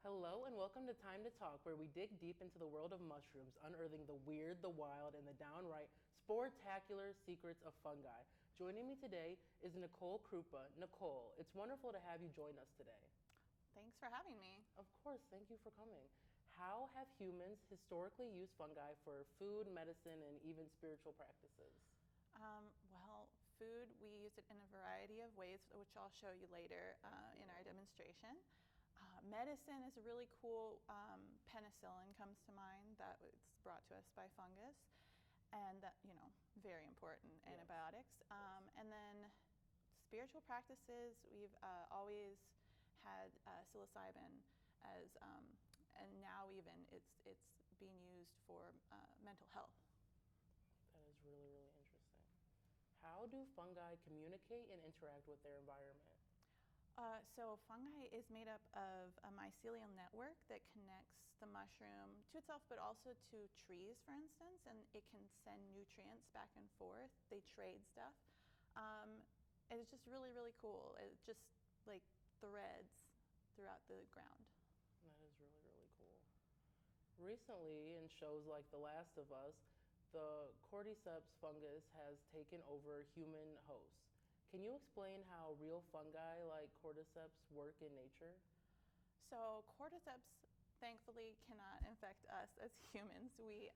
Hello and welcome to Time to Talk, where we dig deep into the world of mushrooms, unearthing the weird, the wild, and the downright sportacular secrets of fungi. Joining me today is Nicole Krupa. Nicole, it's wonderful to have you join us today. Thanks for having me. Of course, thank you for coming. How have humans historically used fungi for food, medicine, and even spiritual practices? Food, we use it in a variety of ways, which I'll show you later in our demonstration. Medicine is really cool. Penicillin comes to mind. That was brought to us by fungus, and that, very important antibiotics. And then spiritual practices, we've always had psilocybin as, and now even it's being used for mental health. That is really, really interesting. How do fungi communicate and interact with their environment? So fungi is made up of a mycelial network that connects the mushroom to itself, but also to trees, for instance, and it can send nutrients back and forth. They trade stuff. It's just really, really cool. It just like threads throughout the ground. That is really, really cool. Recently, in shows like The Last of Us, the cordyceps fungus has taken over human hosts. Can you explain how real fungi like cordyceps work in nature? So cordyceps thankfully cannot infect us as humans. We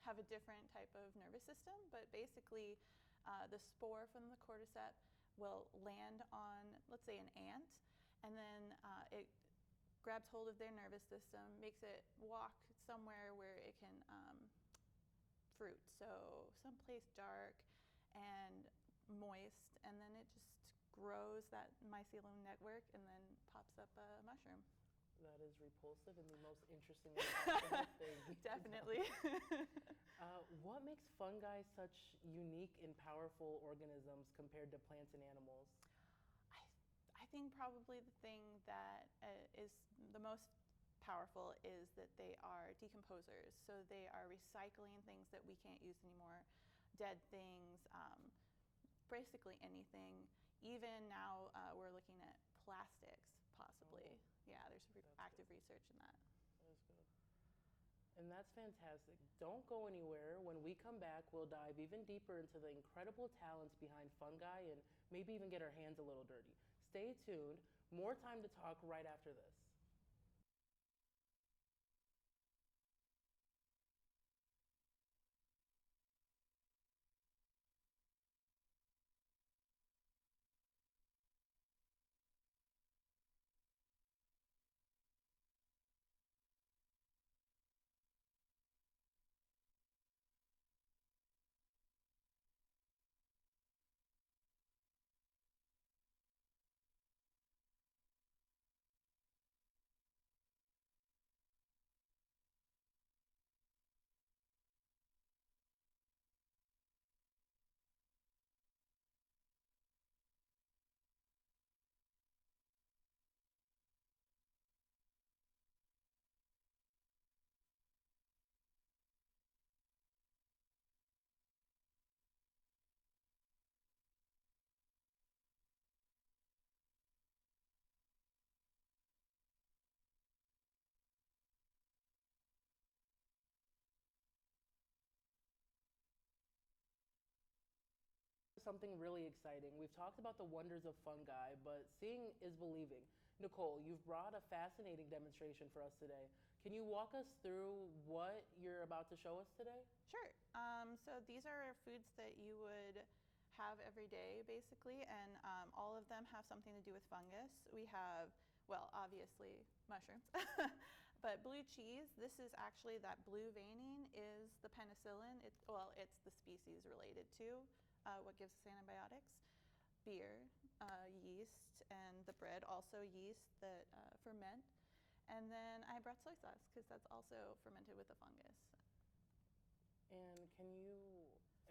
have a different type of nervous system, but basically the spore from the cordyceps will land on, let's say, an ant, and then it grabs hold of their nervous system, makes it walk somewhere where it can fruit, so someplace dark and moist, and then it just grows that mycelial network and then pops up a mushroom. That is repulsive and the most interesting thing. Definitely. What makes fungi such unique and powerful organisms compared to plants and animals? I think probably the thing that is the most powerful is that they are decomposers. So they are recycling things that we can't use anymore, dead things, basically anything. Even now we're looking at plastics, possibly. Oh, yeah, there's active research in that. That is good. And that's fantastic. Don't go anywhere. When we come back, we'll dive even deeper into the incredible talents behind fungi and maybe even get our hands a little dirty. Stay tuned. More Time to Talk right after this. Something really exciting. We've talked about the wonders of fungi, but seeing is believing. Nicole, you've brought a fascinating demonstration for us today. Can you walk us through what you're about to show us today? Sure. So these are foods that you would have every day, basically, and all of them have something to do with fungus. We have, well, obviously mushrooms, but blue cheese. This is actually, that blue veining is the penicillin. It's the species related to what gives us antibiotics. Beer, yeast, and the bread, also yeast that ferment. And then I brought soy sauce because that's also fermented with a fungus. And can you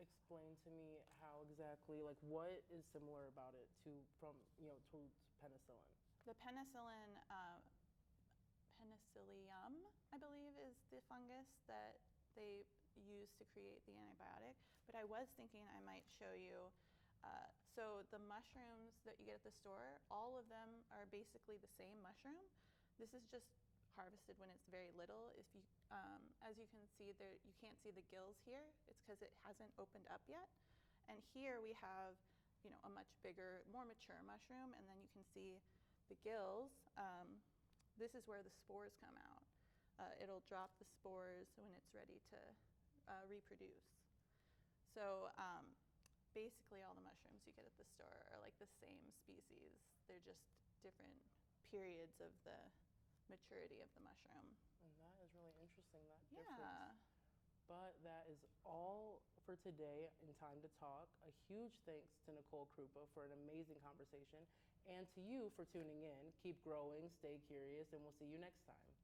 explain to me how exactly, like, what is similar about it to penicillin? The penicillin, Penicillium, I believe, is the fungus that they use to create the antibiotic. But I was thinking I might show you. So the mushrooms that you get at the store, all of them are basically the same mushroom. This is just when it's very little. If you, as you can see there, you can't see the gills here. It's because it hasn't opened up yet. And here we have, you know, a much bigger, more mature mushroom, and then you can see the gills. This is where the spores come out. It'll drop the spores when it's ready to reproduce. So basically all the mushrooms you get at the store are like the same species. They're just different periods of the maturity of the mushroom. And that is really interesting, that Yeah. difference. But that is all for today in Time to Talk. A huge thanks to Nicole Krupa for an amazing conversation, and to you for tuning in. Keep growing, stay curious, and we'll see you next time.